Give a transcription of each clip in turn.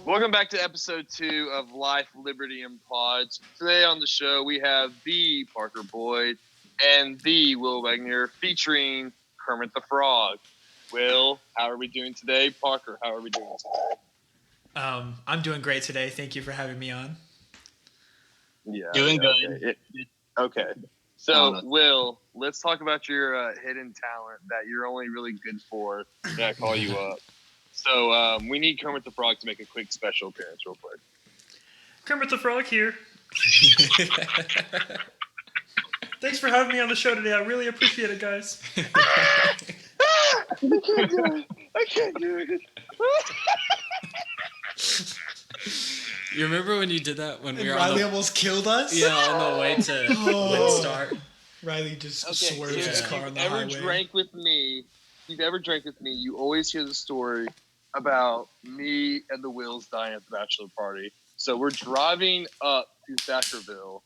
Welcome back to episode 2 of Life, Liberty, and Pods. Today on the show, we have the Parker Boyd and the Will Wegner featuring Kermit the Frog. Will, how are we doing today? Parker, how are we doing today? I'm doing great today. Thank you for having me on. Yeah. Doing good. Okay. So, Will, let's talk about your hidden talent that you're only really good for when I call you up. So, we need Kermit the Frog to make a quick special appearance real quick. Kermit the Frog here. Thanks for having me on the show today. I really appreciate it, guys. I can't do it. You remember when you did that when we were Riley on the... almost killed us? Yeah, on the way to start. Riley just swerved If his car on you've the ever highway. drank with me, you always hear the story about me and the Wills dying at the bachelor party. So we're driving up to Thatcherville,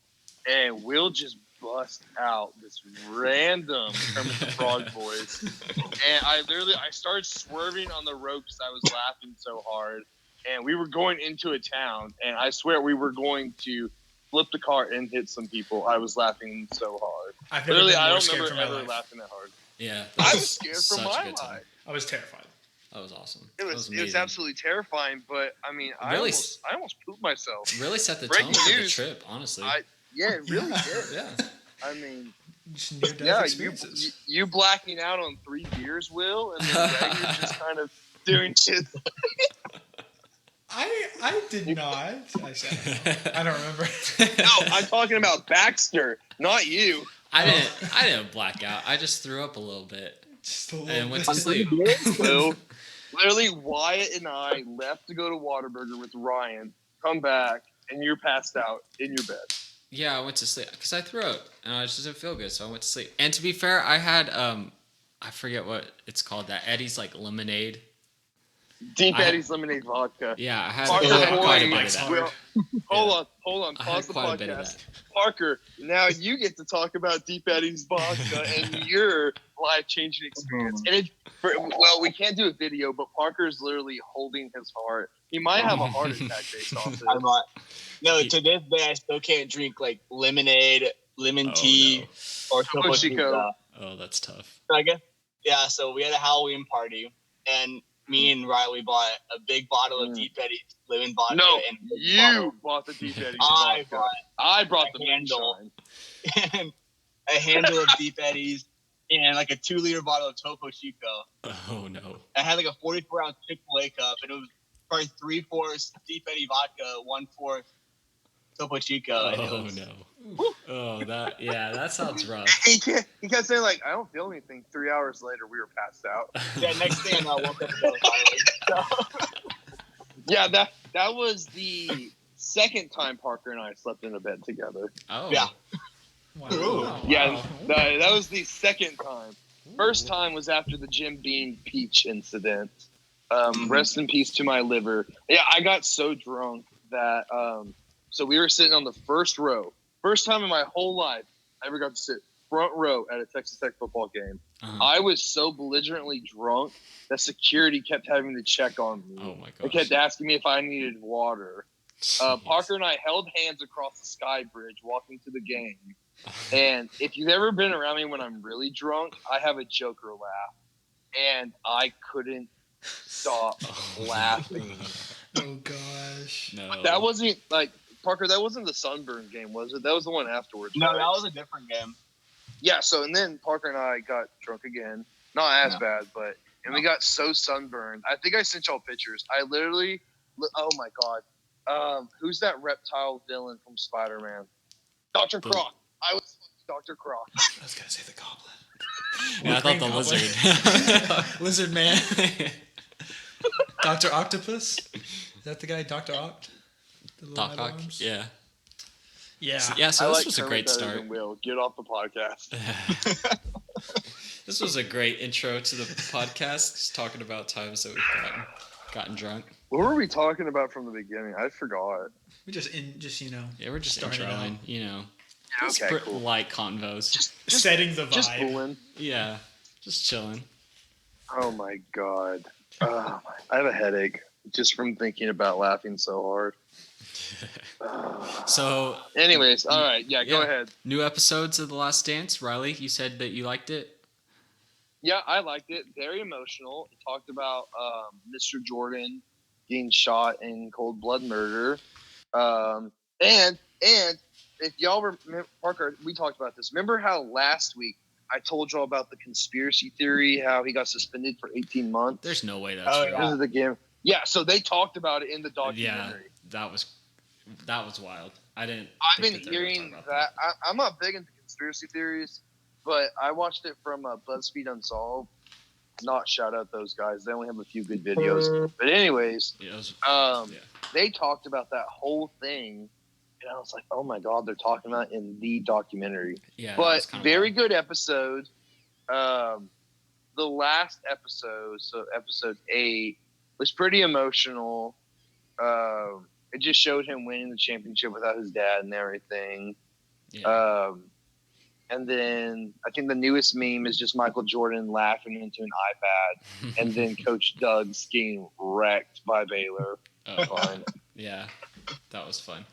and Will just bust out this random Kermit the Frog voice. And I started swerving on the road because I was laughing so hard. And we were going into a town, and I swear we were going to flip the car and hit some people. I was laughing so hard. I don't remember ever laughing that hard. Yeah. I was scared for my life. Time. I was terrified. That was awesome. It was absolutely terrifying, but I mean, I almost pooped myself. Really set the Breaking tone for the news. Trip, honestly. It really did. Yeah. I mean, just near-death experiences. You blacking out on 3 beers, Will, and then Greg is just kind of doing shit. I did not. I don't remember. No, I'm talking about Baxter, not you. I didn't black out. I just threw up a little bit. Just a little and went bit. to sleep. Will, literally, Wyatt and I left to go to Whataburger with Ryan, come back, and you're passed out in your bed. Yeah, I went to sleep because I threw up and I just didn't feel good, so I went to sleep. And to be fair, I had I forget what it's called, that Eddie's like lemonade. Deep Eddie's lemonade vodka. Yeah, I had Parker quite a bit of that. Will, hold on. Pause the podcast. Parker, now you get to talk about Deep Eddie's vodka and your life-changing experience. And we can't do a video, but Parker's literally holding his heart. He might have a heart attack based off this. No, to this day, I still can't drink like lemonade, lemon tea, or Topo Chico. Oh, that's tough. So I guess, yeah, so we had a Halloween party, and me and Riley bought a big bottle of Deep Eddie's lemon vodka. No, and you bought the Deep Eddie's vodka. I brought the handle and a handle of Deep Eddie's and like a 2-liter bottle of Topo Chico. Oh no! I had like a 44-ounce Chick-fil-A cup, and it was probably 3/4 Deep Eddie vodka, 1/4 Topo Chico. Oh no! Oh, that sounds rough. He kept saying like, I don't feel anything. 3 hours later, we were passed out. Yeah, next thing I woke up and Yeah, that was the second time Parker and I slept in a bed together. Oh yeah. Wow. Yeah, that was the second time. First time was after the Jim Beam Peach incident. Rest in peace to my liver. Yeah, I got so drunk that so we were sitting on the first row. First time in my whole life I ever got to sit front row at a Texas Tech football game. Uh-huh. I was so belligerently drunk that security kept having to check on me. Oh my gosh. They kept asking me if I needed water. Parker and I held hands across the Sky Bridge walking to the game. And if you've ever been around me when I'm really drunk, I have a Joker laugh. And I couldn't stop laughing. Oh, gosh. No. That wasn't, like, Parker, that wasn't the sunburn game, was it? That was the one afterwards. No, right? that was a different game. Yeah, so, and then Parker and I got drunk again. Not as bad, but, and we got so sunburned. I think I sent y'all pictures. I literally, oh my God. Who's that reptile villain from Spider-Man? Dr. Croc. I was Dr. Croc. I was going to say the goblin. Yeah, I thought the lizard. Lizard man. Dr. Octopus? Is that the guy, Dr. Oct? Doc Ock? Yeah. Yeah. So I this like was a Kermit great better start. than Will. Get off the podcast. This was a great intro to the podcast, just talking about times that we've gotten drunk. What were we talking about from the beginning? I forgot. We just Yeah, we're just starting introing, out. you know. Okay, cool. Light convos. Just setting the vibe. Just fooling. Yeah, just chilling. Oh my God. I have a headache. just from thinking about laughing so hard. So, anyways, all right, go ahead. New episodes of The Last Dance. Riley, you said that you liked it. Yeah, I liked it. Very emotional. It talked about Mr. Jordan getting shot in cold blood murder. And if y'all remember, Parker, we talked about this. Remember how last week I told y'all about the conspiracy theory, how he got suspended for 18 months? There's no way that's real. Because of the game. Yeah, so they talked about it in the documentary. Yeah, that was wild. I've been hearing that. I'm not big into conspiracy theories, but I watched it from BuzzFeed Unsolved. Not shout out those guys. They only have a few good videos. But anyways, they talked about that whole thing, and I was like, oh my God, they're talking about it in the documentary. Yeah, but very good episode. The last episode, so episode 8, was pretty emotional. It just showed him winning the championship without his dad and everything. Yeah. And then I think the newest meme is just Michael Jordan laughing into an iPad, and then Coach Doug's getting wrecked by Baylor. Fine. Yeah, that was fun.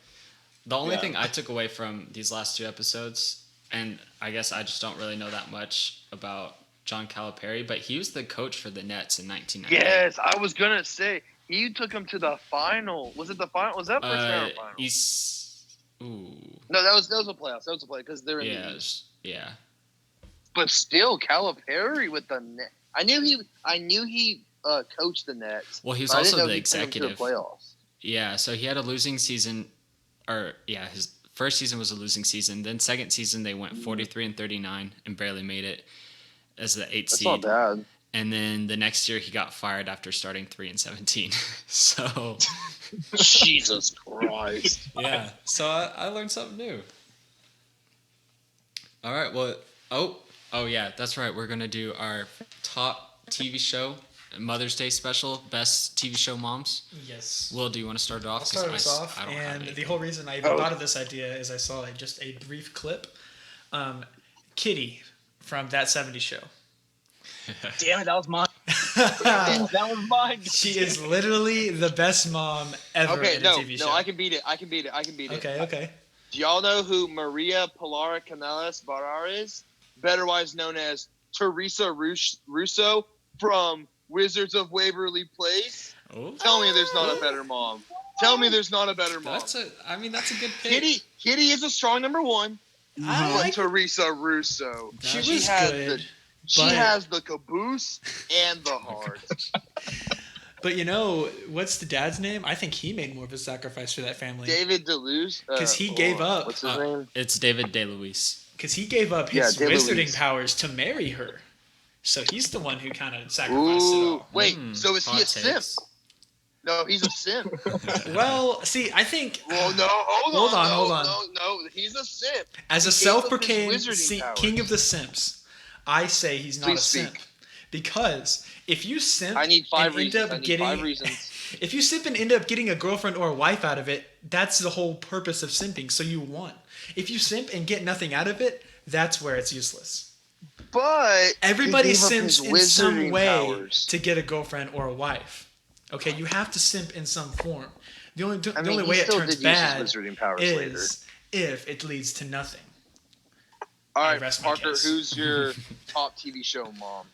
The only thing I took away from these last 2 episodes, and I guess I just don't really know that much about John Calipari, but he was the coach for the Nets in 1998. Yes, I was gonna say he took him to the final. Was it the final? Was that first round or final? No, that was a playoffs. That was a play because they're in the East. Yeah. But still, Calipari with the net. I knew he coached the Nets. Well, he was also the To executive. the playoffs. Yeah, so he had a losing season, his first season was a losing season. Then second season they went 43-39 and barely made it as the 8th seed. That's not bad. And then the next year he got fired after starting 3-17. So Jesus Christ. Yeah. So I learned something new. All right. Well, oh yeah, that's right. We're gonna do our top TV show, Mother's Day special, best TV show moms. Yes. Will, do you want to start it off? I'll start us off. And the whole reason I even thought of this idea is I saw just a brief clip. Kitty from That 70s Show. Damn it, that was mine. That was mine. She is literally the best mom ever in a TV show. No, I can beat it. Okay. Do y'all know who Maria Pilar Canales Barrar is? Betterwise known as Teresa Russo from Wizards of Waverly Place. Oh. Tell me there's not a better mom. Tell me there's not a better mom. That's a good pick. Kitty is a strong number 1. I like Teresa Russo. She was good. She has the caboose and the heart. But what's the dad's name? I think he made more of a sacrifice for that family. David DeLuise. Because he gave up. What's his name? It's David DeLuise. Because he gave up his wizarding powers to marry her. So he's the one who kind of sacrificed it all. Wait, so is he a simp? No, he's a simp. Well, see, I think... Well, no, hold on. No, he's a simp. As a self-proclaimed king of the simps, I say he's not a simp. Because if you simp I need 5 and reasons. end up 5 reasons. If you simp and end up getting a girlfriend or a wife out of it, that's the whole purpose of simping, so you won. If you simp and get nothing out of it, that's where it's useless. But everybody simps in some way to get a girlfriend or a wife. Okay, you have to simp in some form. The only way it turns bad is if it leads to nothing. All right, Parker, who's your top TV show mom?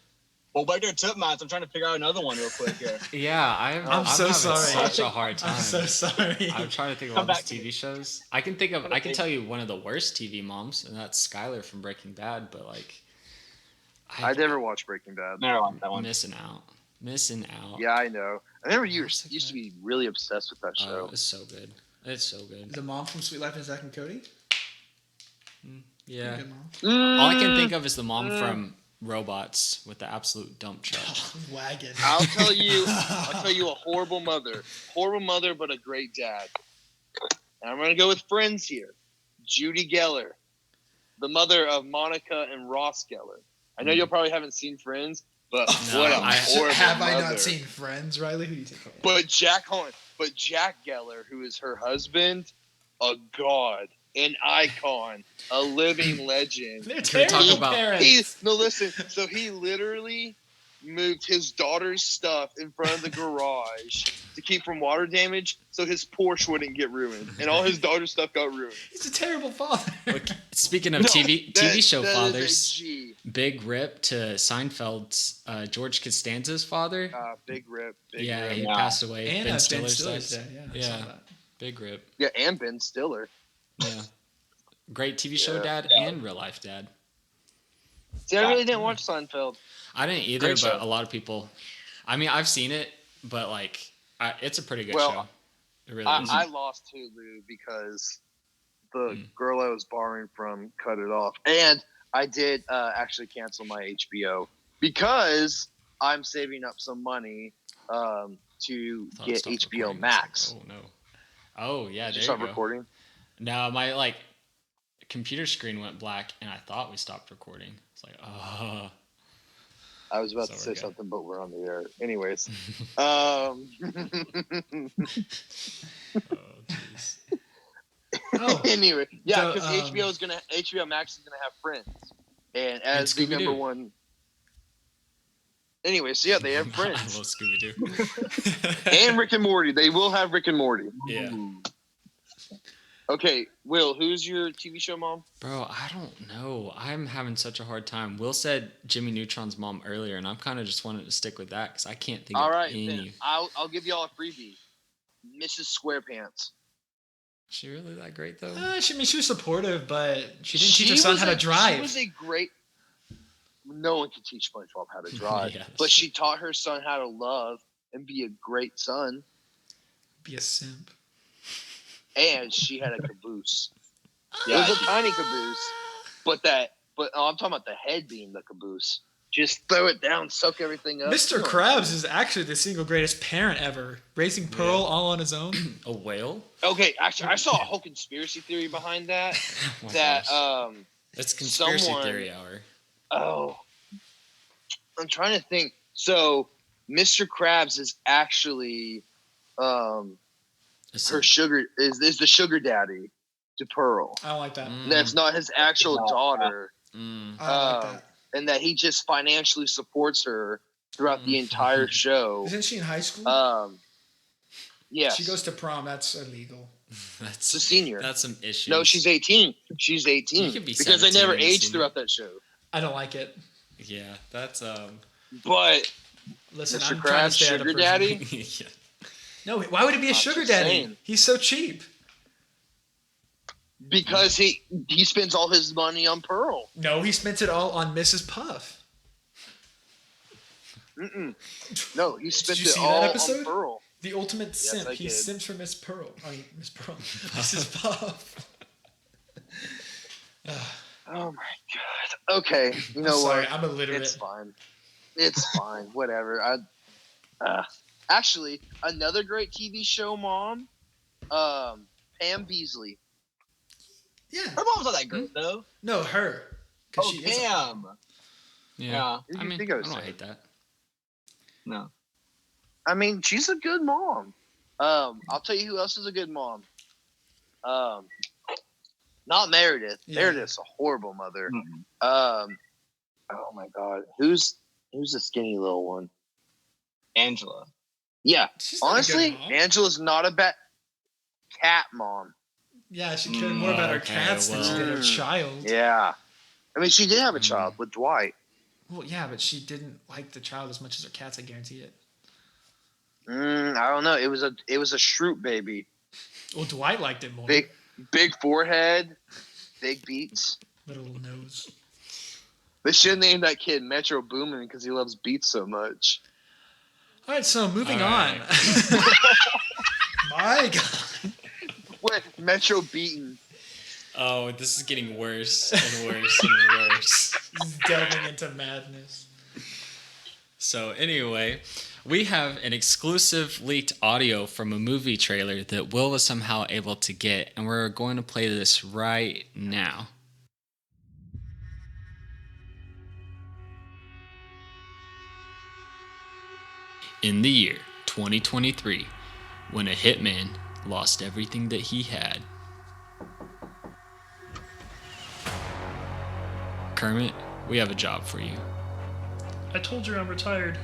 Well, Wegner took mine, so I'm trying to figure out another one real quick here. Yeah, I'm so sorry. Such a hard time. I'm so sorry. I'm trying to think of all these TV shows. I can tell you one of the worst TV moms, and that's Skylar from Breaking Bad. But I never watched Breaking Bad. Never watched that one. Missing out. Yeah, I know. I remember you used to be really obsessed with that show. It's so good. It's so good. The mom from Sweet Life of Zack and Cody. Yeah. All I can think of is the mom from Robots with the absolute dump truck. Wagon. I'll tell you a horrible mother, but a great dad. And I'm gonna go with Friends here. Judy Geller, the mother of Monica and Ross Geller. I know you probably haven't seen Friends, but what a horrible have I mother. not seen Friends, Riley? Who do you think? But Jack Geller, who is her husband, a god. An icon, a living legend. They're terrible parents. Listen. So he literally moved his daughter's stuff in front of the garage to keep from water damage so his Porsche wouldn't get ruined. And all his daughter's stuff got ruined. He's a terrible father. Look, speaking of TV show fathers, big rip to Seinfeld's George Costanza's father. Big rip. He passed away. And Ben Stiller's dad. Yeah. Big rip. Yeah, and Ben Stiller. Yeah. Great TV show dad and real life dad. See, I really didn't watch Seinfeld. I didn't either, but a lot of people. I mean, I've seen it, but like, it's a pretty good show. It really is. I lost Hulu because the girl I was borrowing from cut it off, and I did actually cancel my HBO because I'm saving up some money to get HBO Max. Like, oh no! Oh yeah, Did there you stop you go. recording? No, my computer screen went black, and I thought we stopped recording. It's like, oh. I was about to say something, but we're on the air. Anyways. Oh, jeez. Anyway, yeah, because HBO Max is gonna have Friends, and as the number one. Anyway, so yeah, they have Friends. I love Scooby-Doo. And Rick and Morty. They will have Rick and Morty. Yeah. Okay, Will, who's your TV show mom? Bro, I don't know. I'm having such a hard time. Will said Jimmy Neutron's mom earlier, and I'm kind of just wanting to stick with that because I can't think of any. Then I'll give y'all a freebie. Mrs. SquarePants. Is she really that great, though? She was supportive, but she didn't teach her son how to drive. She was a great... No one can teach SpongeBob how to drive. But she taught her son how to love and be a great son. Be a simp. And she had a caboose. It was a tiny caboose, but I'm talking about the head being the caboose. Just throw it down, soak everything up. Mr. Krabs is actually the single greatest parent ever, raising Pearl all on his own. A whale? Okay, actually, I saw a whole conspiracy theory behind that. It's conspiracy theory hour. Oh, I'm trying to think. So, Mr. Krabs is actually her sugar is the sugar daddy to Pearl. I don't like that. That's not his actual daughter. I don't like that. And that he just financially supports her throughout the entire show. Isn't she in high school? Yeah. She goes to prom. That's illegal. That's a senior. That's some issues. No, she's 18. She's 18. You could be because they never aged throughout that show. I don't like it. Yeah, that's But listen, Mr. I'm trying to Krabs, stay sugar daddy. Yeah. No, why would it be a sugar daddy? He's so cheap. Because he spends all his money on Pearl. No, he spent it all on Mrs. Puff. No, he spent it all on Pearl. The ultimate simp. He simps for Miss Pearl. I mean, Miss Pearl. Mrs. Puff. Oh my god. Okay, you know what? I'm illiterate. It's fine. It's fine. Whatever. Actually, another great TV show, mom. Pam Beesly. Yeah. Her mom's not that great though. No, her. Oh, Pam. Yeah. I mean, I don't hate that. No. I mean, she's a good mom. I'll tell you who else is a good mom. Not Meredith. Yeah. Meredith's a horrible mother. Mm-hmm. Oh my god, who's the skinny little one? Angela. Yeah, honestly, Angela's not a bad cat mom. Yeah, she cared more about her cats than she did her child. Yeah, I mean, she did have a child with Dwight. Well, yeah, but she didn't like the child as much as her cats. I guarantee it. I don't know. It was a Shroot baby. Well, Dwight liked it more. Big forehead, big beats, little nose. They should name that kid Metro Boomin because he loves beats so much. All right, so moving on. My God. What? Metro Beaten. Oh, this is getting worse and worse and worse. This is delving into madness. So anyway, we have an exclusive leaked audio from a movie trailer that Will was somehow able to get, and we're going to play this right now. In the year 2023, when a hitman lost everything that he had, Kermit, we have a job for you. I told you I'm retired.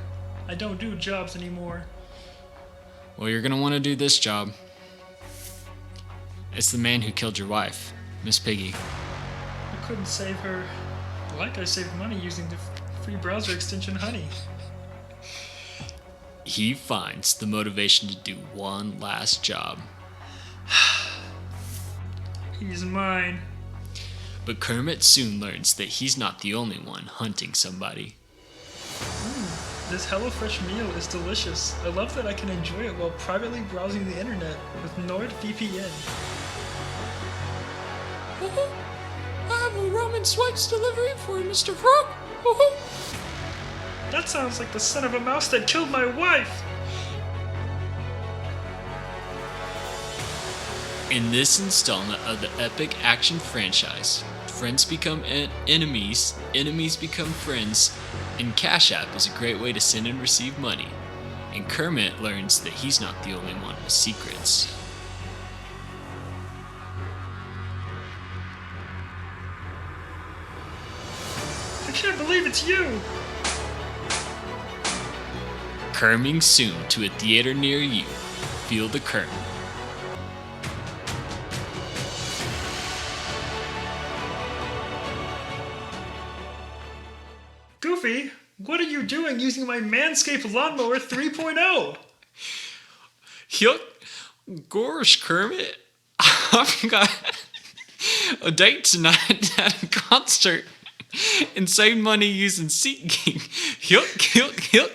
I don't do jobs anymore. Well, you're gonna want to do this job. It's the man who killed your wife, Miss Piggy. I couldn't save her like I saved money using the free browser extension Honey. He finds the motivation to do one last job. He's mine. But Kermit soon learns that he's not the only one hunting somebody. This HelloFresh meal is delicious. I love that I can enjoy it while privately browsing the internet with NordVPN. I have a Roman swipes delivery for you, Mr. Frog. That sounds like the son of a mouse that killed my wife. In this installment of the epic action franchise, friends become enemies, enemies become friends, and Cash App is a great way to send and receive money. And Kermit learns that he's not the only one with secrets. I can't believe it's you. Coming soon to a theater near you. Feel the curtain. Goofy, what are you doing using my Manscaped Lawnmower 3.0? Yuck. Gosh, Kermit. I've got a date tonight at a concert and save money using SeatGeek. Yuck, yuck, yuck.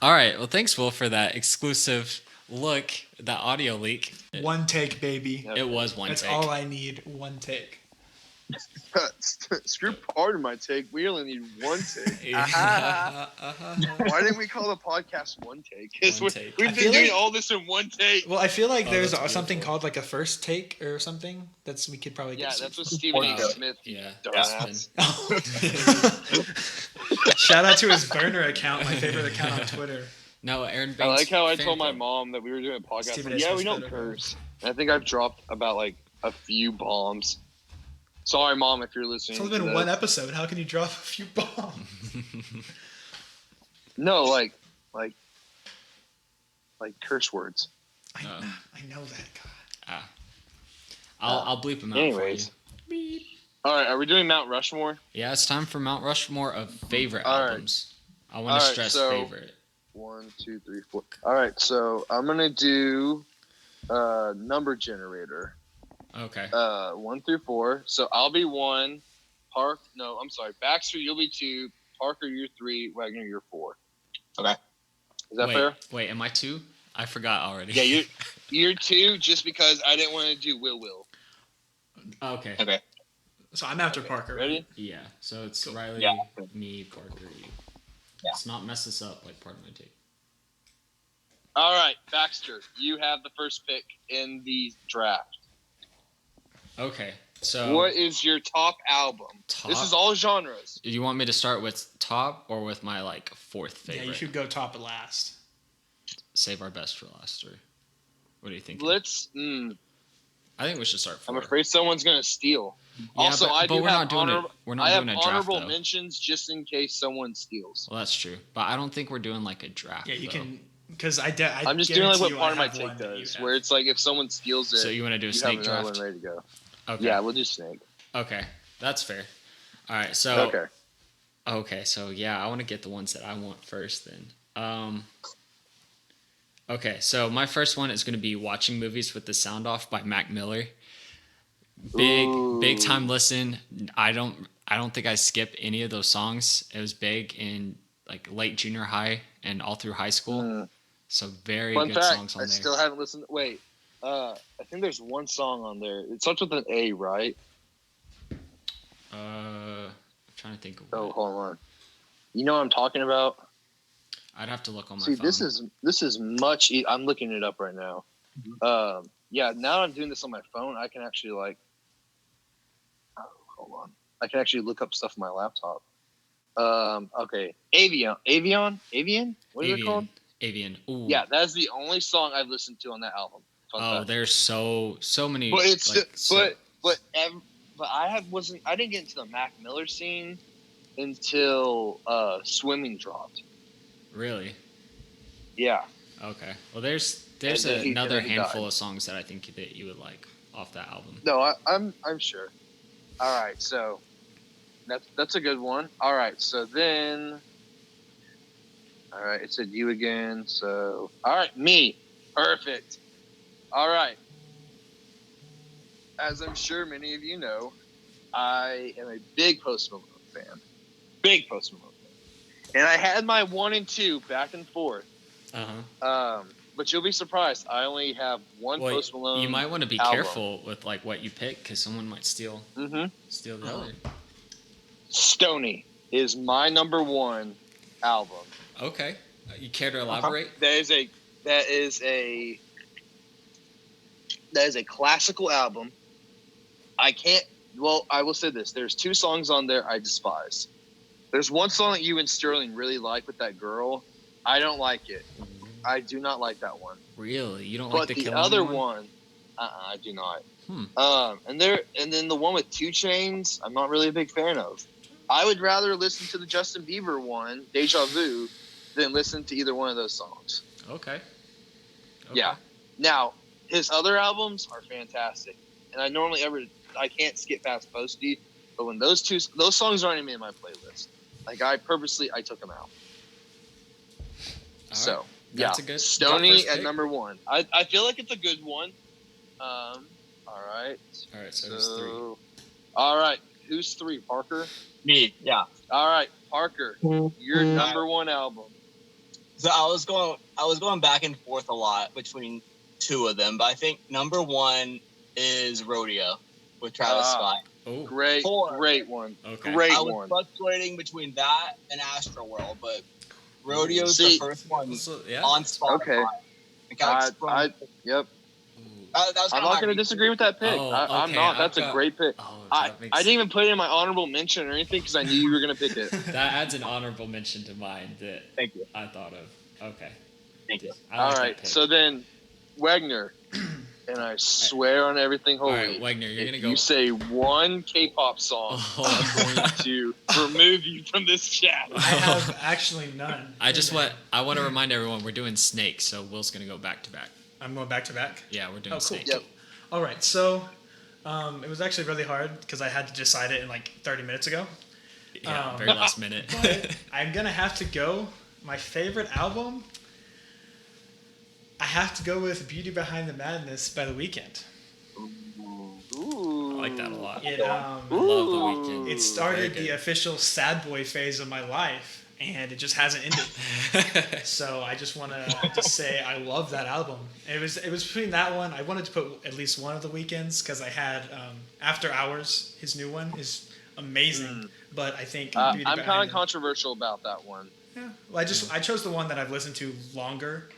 All right. Well, thanks, Will, for that exclusive look, that audio leak. One take, baby. It was one That's take. all I need. One take. Screw part of my take. We only need one take. Why didn't we call the podcast One Take? Because we've been doing all this in one take. Well, I feel like there's something called like a first take or something. We could probably get. Yeah, that's what Stephen A. Smith. Yeah. Shout out to his burner account, my favorite account on Twitter. No, Aaron Bates. I like how I told my mom that we were doing a podcast. Like, yeah, we don't curse. And I think I've dropped about like a few bombs. Sorry, Mom, if you're listening. It's only been one episode. How can you drop a few bombs? No, like curse words. I know that, God. I'll bleep him out anyways. for you. All right, are we doing Mount Rushmore? Yeah, it's time for Mount Rushmore of favorite albums. I want to stress favorite. 1, 2, 3, 4. All right, so I'm gonna do number generator. Okay. 1 through 4. So I'll be 1. Baxter, you'll be 2. Parker, you're 3. Wagner, you're 4. Okay. Is that fair? Wait, am I 2? I forgot already. Yeah, you're 2 just because I didn't want to do Will. Okay. Okay. So I'm after Parker. Ready? Yeah. So it's Riley, me, Parker, you. Yeah. Let's not mess this up like part of my take. All right, Baxter, you have the first pick in the draft. Okay, so what is your top album? This is all genres. Do you want me to start with top or with my like fourth favorite? Yeah, you should go top and last. Save our best for last. Or what do you think? I think we should start. I'm afraid someone's gonna steal. Yeah, also, I do have honorable mentions just in case someone steals. Well, that's true, but I don't think we're doing like a draft. Yeah, you though. Can. Because I'm just doing like what part of my take does, where it's like if someone steals it. So you want to do a snake draft? One ready to go. Okay. Yeah, we'll do snake. Okay, that's fair. All right, so okay, so yeah, I want to get the ones that I want first. Then, okay, so my first one is going to be Watching Movies with the Sound Off by Mac Miller. Big time listen. I don't think I skip any of those songs. It was big in like late junior high and all through high school. So very good songs on there. I still haven't listened. Wait, I think there's one song on there. It starts with an A, right? I'm trying to think of hold on. You know what I'm talking about? I'd have to look on my phone. This is much I'm looking it up right now. Yeah, now I'm doing this on my phone, I can actually hold on. I can actually look up stuff on my laptop. Okay. Avian. What is it called? Avian. Ooh. Yeah, that's the only song I've listened to on that album. Fun fact. There's so many. But it's but I didn't get into the Mac Miller scene until Swimming dropped. Really? Yeah. Okay. Well, there's another handful of songs that I think that you would like off that album. No, I'm sure. All right, so that's a good one. All right, so then, all right, it said you again. So all right, me, perfect. All right, as I'm sure many of you know, I am a big Post Malone fan. Big Post Malone fan, and I had my 1 and 2 back and forth. But you'll be surprised. I only have one Post Malone. You might want to be careful with like what you pick because someone might steal the other. Stoney is my number 1 album. Okay, you care to elaborate? That is a classical album. I will say this: there's 2 songs on there I despise. There's one song that you and Sterling really like with that girl. I don't like it. I do not like that one. Really? You don't like the Killing other one? I do not. And then the one with 2 Chainz, I'm not really a big fan of. I would rather listen to the Justin Bieber one, Deja Vu, than listen to either one of those songs. Okay. Yeah. Now, his other albums are fantastic. And I can't skip past Posty, but when those songs aren't even in my playlist. Like I took them out. All right. That's a good Stoney at number 1. I feel like it's a good one. All right. All right. So who's 3? All right. Who's 3? Parker. Me. Yeah. All right, Parker. Your number 1 album. So I was going back and forth a lot between 2 of them, but I think number 1 is Rodeo with Travis Scott. Oh, great one. Okay. Great one. I was one. fluctuating between that and Astroworld, but Rodeo's the first one on Spotify. Okay. Yep. I'm not going to disagree with that pick. I'm not. That's a great pick. I didn't even put it in my honorable mention or anything because I knew you were going to pick it. That adds an honorable mention to mine that Thank you. I thought of. Okay. Thank you. All right. So then, Wegner, and I swear on everything holy. All right, Wegner, you're going to go. You say one K-pop song, I'm going to remove you from this chat. I have actually none. I want to remind everyone we're doing Snake, so Will's going to go back to back. I'm going back to back? Yeah, we're doing Snake. Yep. All right, so it was actually really hard because I had to decide it in like 30 minutes ago. Yeah, very last minute. But I'm going to have to go. My favorite album, I have to go with Beauty Behind the Madness by The Weeknd. Ooh. I like that a lot. I love The Weeknd. It started the official sad boy phase of my life. And it just hasn't ended. So I just want to say I love that album. It was between that one. I wanted to put at least one of The Weeknd's because I had After Hours. His new one is amazing. But I think I'm kind of controversial about that one. Yeah. Well, I chose the one that I've listened to longer,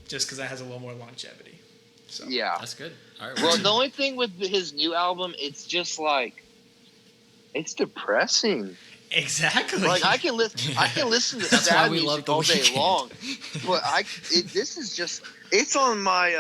just because it has a little more longevity. So yeah, that's good. All right. Well, the only thing with his new album, it's just like it's depressing. Exactly. Like I can listen to sad music all day long, but this is just it's on my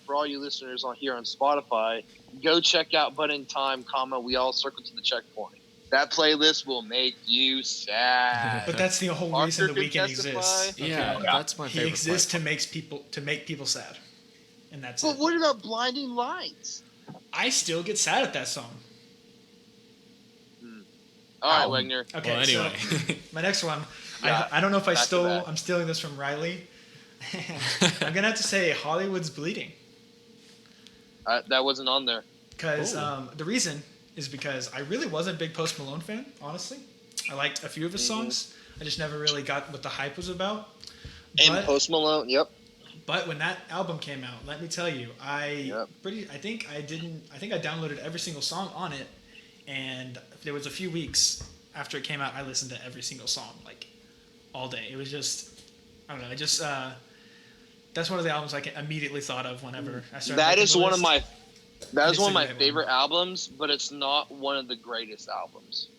for all you listeners on here on Spotify. Go check out But in Time, We All Circle to the Checkpoint. That playlist will make you sad. But that's the whole reason The Weeknd exists. Okay? Yeah, that's my favorite. He exists to make people sad, and that's But what about Blinding Lights? I still get sad at that song. All right, Wegner. Okay, well, anyway. So my next one, I don't know if I'm stealing this from Riley. I'm going to have to say Hollywood's Bleeding. That wasn't on there. Because the reason is because I really wasn't a big Post Malone fan, honestly. I liked a few of his songs. I just never really got what the hype was about. And Post Malone, yep. But when that album came out, let me tell you, I think I downloaded every single song on it. And there was a few weeks after it came out, I listened to every single song, like, all day. It was just, I don't know, that's one of the albums I immediately thought of whenever I started. That is one of my favorite albums, but it's not one of the greatest albums.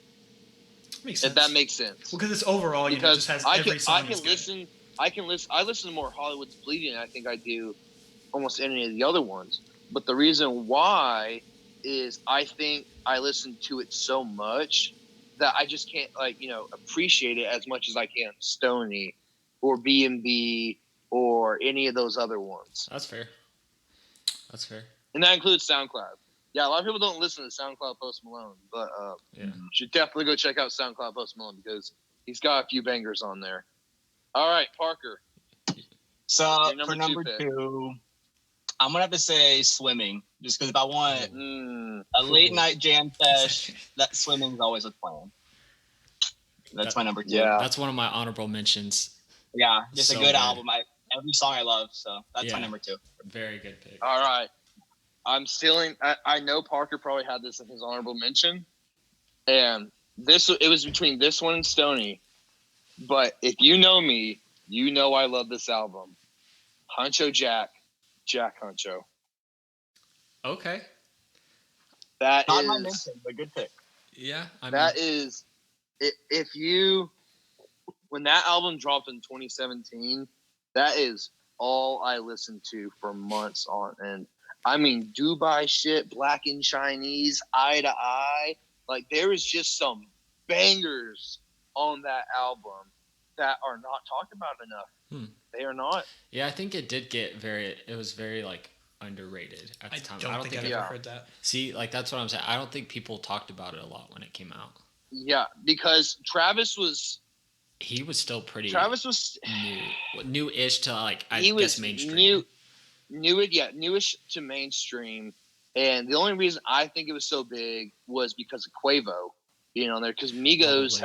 Makes sense. If that makes sense. Well, because it's overall, because just has every song. I listen to more Hollywood's Bleeding than I think I do almost any of the other ones. But the reason why is I think I listen to it so much that I just can't appreciate it as much as I can Stoney or B&B or any of those other ones. That's fair. And that includes SoundCloud. Yeah, a lot of people don't listen to SoundCloud Post Malone, but you should definitely go check out SoundCloud Post Malone because he's got a few bangers on there. All right, Parker. So for number 2, I'm going to have to say swimming, just because if I want a late night jam sesh, that swimming is always a plan. That's my number 2. Yeah. That's one of my honorable mentions. Yeah, just a good album. Every song I love, so that's my number 2. Very good pick. All right. I'm stealing. I know Parker probably had this in his honorable mention, and it was between this one and Stoney. But if you know me, you know I love this album. Huncho Jack Huncho. Okay. That not is my mention, but good pick. Yeah, when that album dropped in 2017, that is all I listened to for months on end. I mean, Dubai shit, Black and Chinese, Eye to Eye. Like, there is just some bangers on that album that are not talked about enough. They are not. Yeah, I think it did get it was very, underrated at the time. I don't think I've ever heard that. See, that's what I'm saying. I don't think people talked about it a lot when it came out. Yeah, because Travis was new-ish to, mainstream. Newish to mainstream. And the only reason I think it was so big was because of Quavo being on there. Because Migos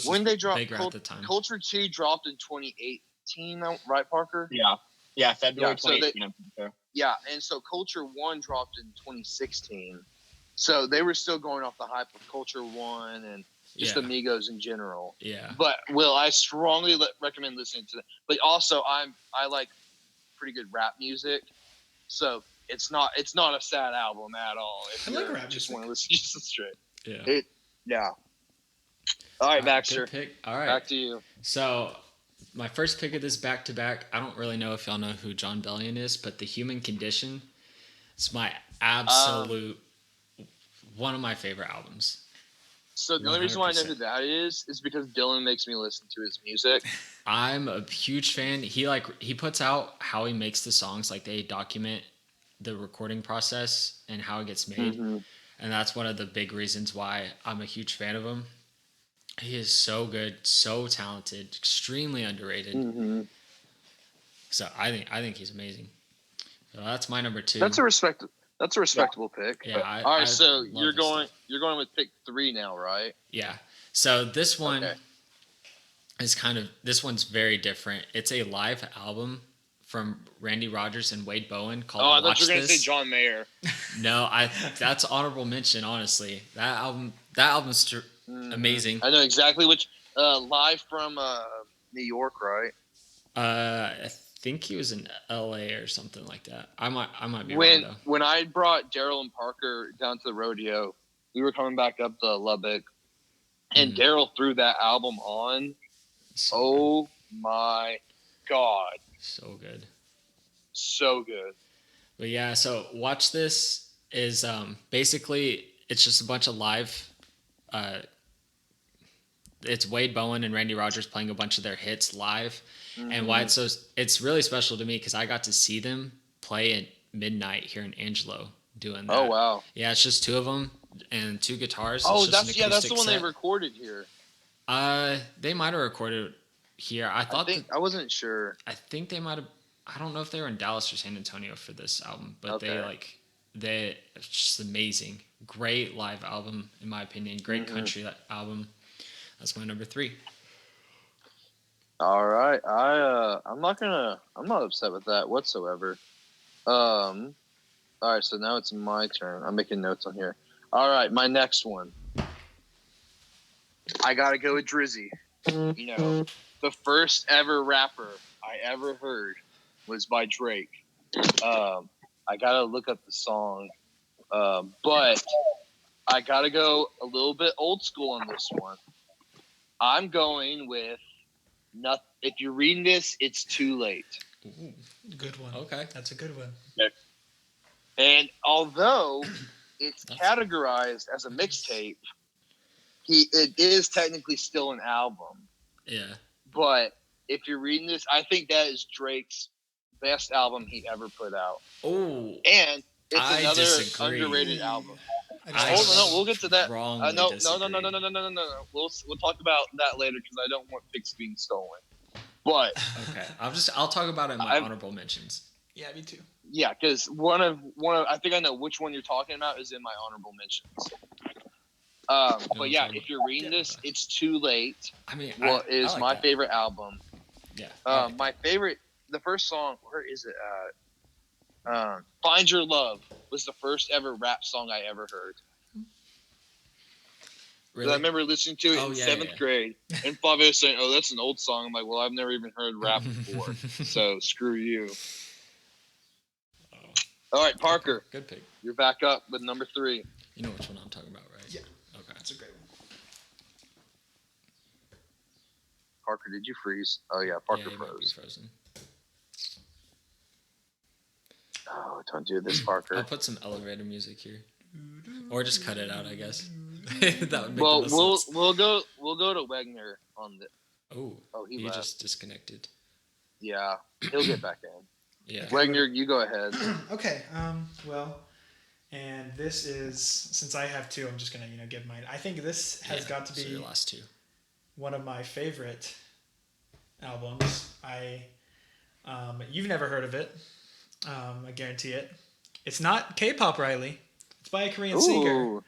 when they dropped, bigger at the time. Culture 2 dropped in 2018, right, Parker? Yeah, February 2018. Yeah, and so Culture 1 dropped in 2016. So they were still going off the hype of Culture 1 and just the Migos in general. Yeah. But, Will, I strongly recommend listening to that. But also, I like pretty good rap music. So it's not a sad album at all. If I like rap music. Just want to listen just straight. Yeah. All right, Baxter. Good pick. All right. Back to you. So, my first pick of this back-to-back, I don't really know if y'all know who John Bellion is, but The Human Condition, it's my absolute, one of my favorite albums. So the only reason why I know who that is because Dylan makes me listen to his music. I'm a huge fan. He puts out how he makes the songs, they document the recording process and how it gets made. Mm-hmm. And that's one of the big reasons why I'm a huge fan of him. He is so good, so talented, extremely underrated. Mm-hmm. So I think he's amazing. So that's my number 2. That's a respectable pick. Yeah. All right. So you're going with pick 3 now, right? Yeah. So this one is this one's very different. It's a live album from Randy Rogers and Wade Bowen called I thought you were going to say John Mayer. No, that's honorable mention, honestly. That album's amazing. I know exactly which live from New York, right? I think he was in LA or something like that. I might be wrong though. When I brought Daryl and Parker down to the rodeo, we were coming back up to Lubbock, and Daryl threw that album on. So my God. So good. So good. But yeah, so watch this is basically it's just a bunch of live it's Wade Bowen and Randy Rogers playing a bunch of their hits live. Mm-hmm. And why it's really special to me because I got to see them play at midnight here in Angelo doing that. Oh wow. Yeah, it's just 2 of them and 2 guitars. That's the one they recorded here. They might have recorded here. I wasn't sure. I think they might have. I don't know if they were in Dallas or San Antonio for this album, but it's just amazing. Great live album in my opinion. Great country album. That's my number 3. All right, I'm not upset with that whatsoever. All right, so now it's my turn. I'm making notes on here. All right, my next one. I gotta go with Drizzy. The first ever rapper I ever heard was by Drake. I gotta look up the song, but I got to go a little bit old school on this one. I'm going with if you're reading this, it's too late. Ooh, good one. Okay. That's a good one. Okay. And although it's categorized as a mixtape, it is technically still an album. Yeah. But if you're reading this, I think that is Drake's best album he ever put out. Oh. And it's another underrated album. We'll get to that. No. We'll talk about that later because I don't want picks being stolen. But okay, I'll talk about it in my honorable mentions. Yeah, me too. Yeah, because one of I think I know which one you're talking about is in my honorable mentions. But yeah, if you're reading this, it's too late. I mean, is my favorite album. Yeah. My favorite, the first song. Where is it? "Find Your Love" was the first ever rap song I ever heard. Really? I remember listening to it in seventh grade, and Flavio saying, "Oh, that's an old song." I'm like, "Well, I've never even heard rap before, so screw you." All right, Parker. Okay. Good pick. You're back up with number 3. You know which one I'm talking about, right? Yeah. Okay. That's a great one. Parker, did you freeze? Oh yeah, Parker froze. Might be frozen. Oh, don't do this, Parker. I'll put some elevator music here, or just cut it out, I guess. That would make sense. We'll go to Wegner on the. Oh, he left. Just disconnected. Yeah, he'll get back in. Yeah, Wegner, you go ahead. Okay. Well, and this is, since I have 2, I'm just gonna give mine. I think this has got to be your last 2. One of my favorite albums. You've never heard of it. I guarantee it. It's not K-pop, Riley. It's by a Korean singer.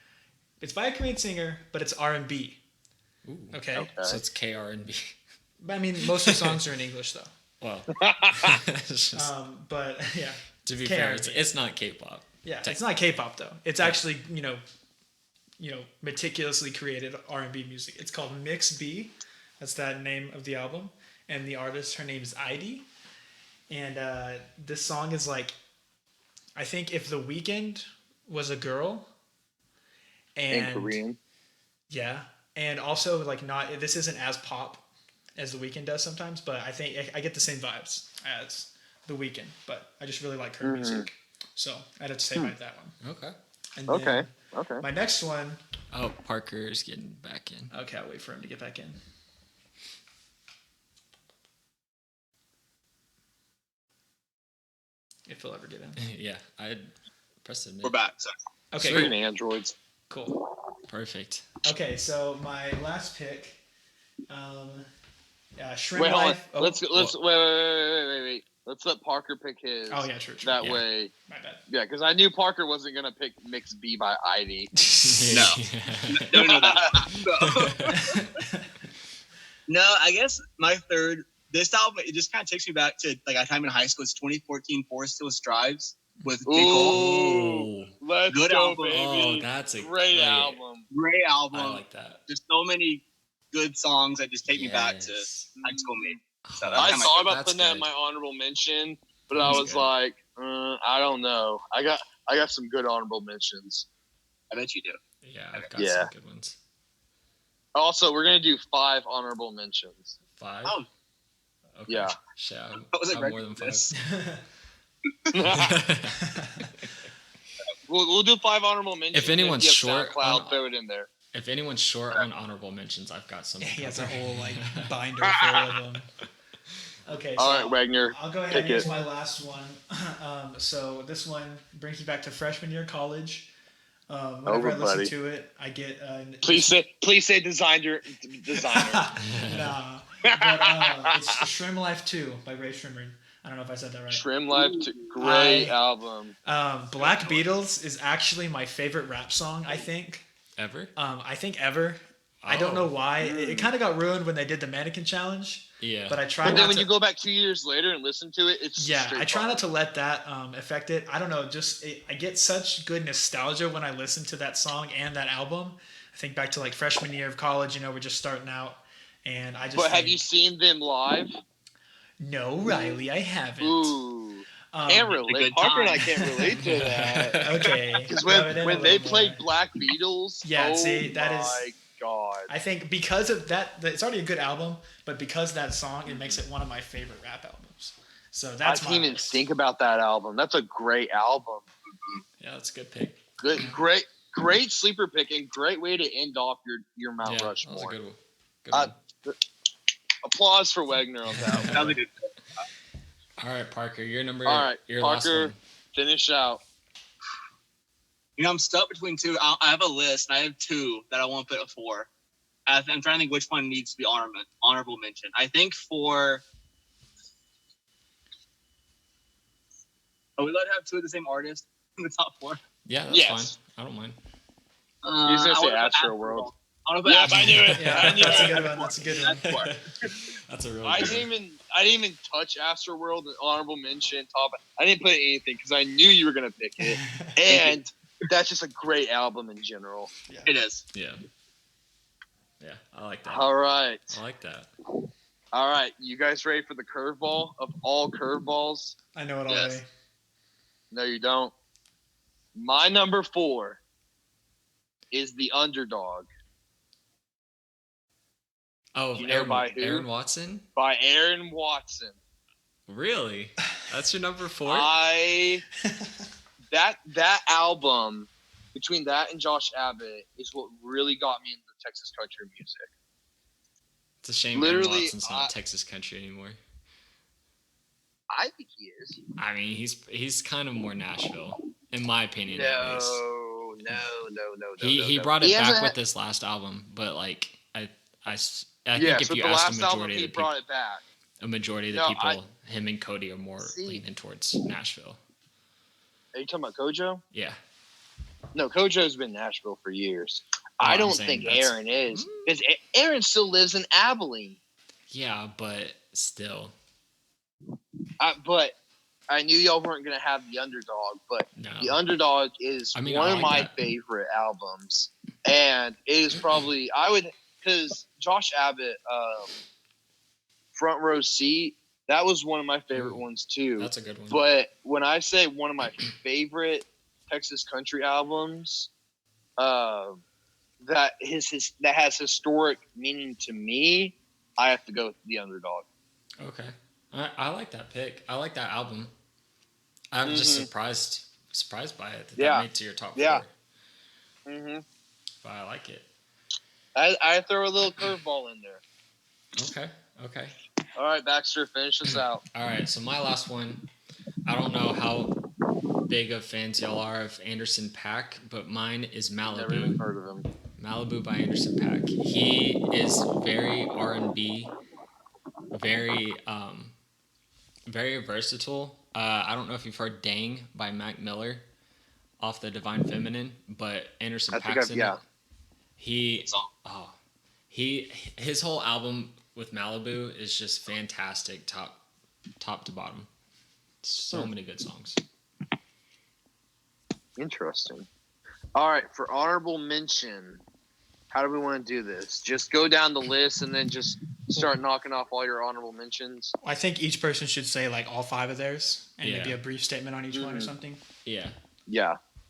It's by a Korean singer, but it's R&B. Okay. So it's KR&B. I mean, most of the songs are in English, though. Well. But yeah. To be fair, it's not K-pop. Yeah, it's not K-pop though. It's actually meticulously created R&B music. It's called Mix B. That's the name of the album, and the artist, her name is Idy. And this song is like, I think if The Weeknd was a girl, and Korean. Yeah, and also like this isn't as pop as The Weeknd does sometimes, but I think I get the same vibes as The Weeknd, but I just really like her music. So I'd have to say about that one. Okay. And okay. My next one. Oh, Parker's getting back in. Okay, I'll wait for him to get back in. If he'll ever get in. Yeah, I pressed it. We're back. Sorry. Okay. Screen androids. Cool. Perfect. Okay, so my last pick. Shrimp Wait, Life. hold on. Wait. Let's let Parker pick his. Oh yeah, true. That way. My bad. Yeah, because I knew Parker wasn't gonna pick Mix B by Idy. No. No, I guess my third. This album, it just kind of takes me back to like a time in high school. It's 2014 Forest Hills Drives with J. Cole. Let's good go, album. baby. Oh, that's a great album. Great album. I like that. There's so many good songs that just take me back to high school me. So I thought about putting that in my honorable mention, but I was like, I don't know. I got some good honorable mentions. I bet you do. Yeah, I've got some good ones. Also, we're gonna do 5 honorable mentions. 5? Oh. Okay. Yeah. Shit, I'm more than 5. We'll do 5 honorable mentions. If anyone's short, throw it in there. If anyone's short on honorable mentions, I've got some. He has a whole binder full of them. Okay. All right, Wegner. I'll go ahead and use my last one. So this one brings me back to freshman year of college. Whenever I listen to it, I get. Please say designer. Nah. But it's Shrimp Life 2 by Ray Shrimmer. I don't know if I said that right. Shrimp Life 2, great album. Black Beatles is actually my favorite rap song, I think. Ever? I think ever. Oh. I don't know why. It kind of got ruined when they did the mannequin challenge. Yeah. But I try. But then when you go back 2 years later and listen to it, it's I try not to let that affect it. I don't know. I get such good nostalgia when I listen to that song and that album. I think back to like freshman year of college. We're just starting out, and I just. But have you seen them live? No, Riley, I haven't. Ooh. Can't relate. Parker and I can't relate to that. Okay. Because when they played Black Beatles, my God. I think because of that, it's already a good album, but because of that song, it makes it one of my favorite rap albums. So that's I didn't even think about that album. That's a great album. Yeah, that's a good pick. Great sleeper pick and great way to end off your Mount Rushmore. That was a good one. Applause for Wegner on that one. All right, Parker, your number. All right, your Parker, last one. Finish out. I'm stuck between two. I have a list, and I have two that I want to put at 4. I'm trying to think which one needs to be honorable mention. I think for... Are we allowed to have 2 of the same artist in the top 4? Yeah, that's fine. I don't mind. He's going to say Astroworld. Yeah, I knew it. That's a good one. That's a good one. That's a really I good didn't even touch Astroworld and honorable mention top. I didn't put anything because I knew you were gonna pick it, and that's just a great album in general. Yeah. It is. Yeah, I like that. All right, I like that. All right, you guys ready for the curveball of all curveballs? I know it already. No, you don't. My number 4 is The Underdog. Oh, you know by who? Aaron Watson? By Aaron Watson. Really? That's your number 4? That album, between that and Josh Abbott, is what really got me into Texas country music. It's a shame Aaron Watson's not Texas country anymore. I think he is. I mean, he's kind of more Nashville, in my opinion. No. He brought it back with this last album, but like I think if you ask the majority of the people, a majority of the people, him and Cody are more leaning towards Nashville. Are you talking about Kojo? Yeah. No, Kojo's been Nashville for years. I don't think Aaron is, because Aaron still lives in Abilene. Yeah, but still. But I knew y'all weren't going to have The Underdog, but The Underdog is one of my favorite albums. And it is probably, because Josh Abbott, Front Row Seat, that was one of my favorite ones too. That's a good one. But when I say one of my favorite Texas country albums, that has historic meaning to me, I have to go with The Underdog. Okay. I like that pick. I like that album. I'm just surprised by it that made it to your top 4. Yeah. But I like it. I throw a little curveball in Okay. there. All right, Baxter, finish us out. All right, so my last one, I don't know how big of fans y'all are of Anderson .Paak, but mine is Malibu. Never even heard of him. Malibu by Anderson .Paak. He is very R&B, very versatile. I don't know if you've heard Dang by Mac Miller off the Divine Feminine, but Anderson .Paak's in it. His whole album with Malibu is just fantastic, top to bottom. So many good songs. Interesting. All right, for honorable mention, how do we want to do this? Just go down the list and then just start knocking off all your honorable mentions? I think each person should say like all 5 of theirs and maybe a brief statement on each one or something. Yeah.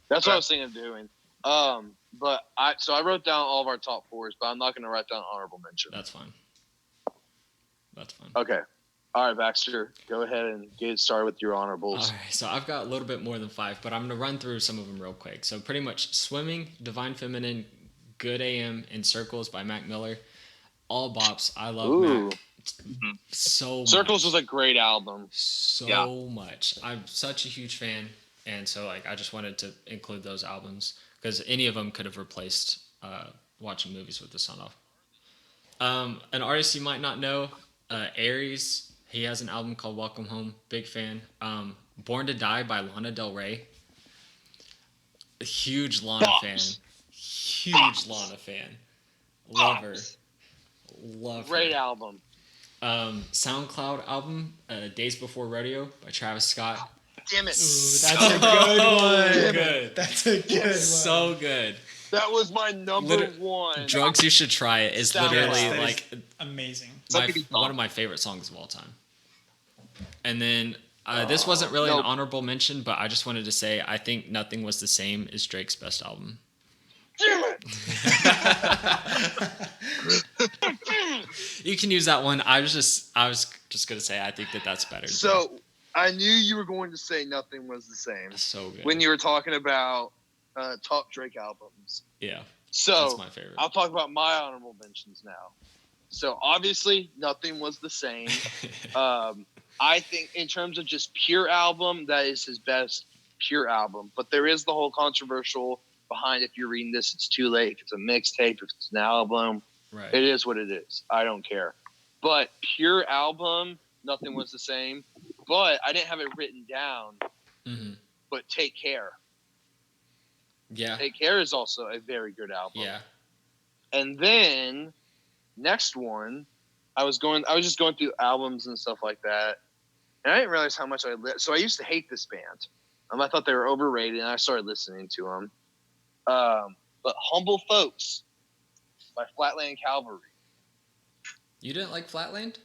That's what I was thinking of doing. But I wrote down all of our top 4s, but I'm not going to write down honorable mention. That's fine. Okay. All right, Baxter, go ahead and get started with your honorables. All right, so I've got a little bit more than 5, but I'm going to run through some of them real quick. So pretty much Swimming, Divine Feminine, Good AM, and Circles by Mac Miller. All bops. I love Mac so much. Circles was a great album. So much. I'm such a huge fan, and so I just wanted to include those albums because any of them could have replaced watching movies with the sun off. An artist you might not know, Aries. He has an album called Welcome Home. Big fan. Born to Die by Lana Del Rey. A huge Lana fan. Love her. Great album. SoundCloud album, Days Before Rodeo by Travis Scott. Damn it. Ooh, that's a good one. Good. That's a good one. So good. That was my number 1. Drugs You Should Try It is literally like amazing. One of my favorite songs of all time. And then This wasn't really an honorable mention, but I just wanted to say I think Nothing Was the Same is Drake's best album. Damn it! You can use that one. I was just gonna say I think that's better. So I knew you were going to say Nothing Was the Same. That's so good. When you were talking about top Drake albums. Yeah. So that's my favorite. I'll talk about my honorable mentions now. So obviously Nothing Was the Same. I think in terms of just pure album, that is his best pure album. But there is the whole controversial behind if you're reading this, it's too late. If it's a mixtape, if it's an album, right. It is what it is. I don't care. But pure album, Nothing Was the Same. But I didn't have it written down. Mm-hmm. But Take Care. Yeah. Take Care is also a very good album. Yeah. And then next one, I was just going through albums and stuff like that. And I didn't realize how much so I used to hate this band. I thought they were overrated, and I started listening to them. But Humble Folks by Flatland Cavalry. You didn't like Flatland?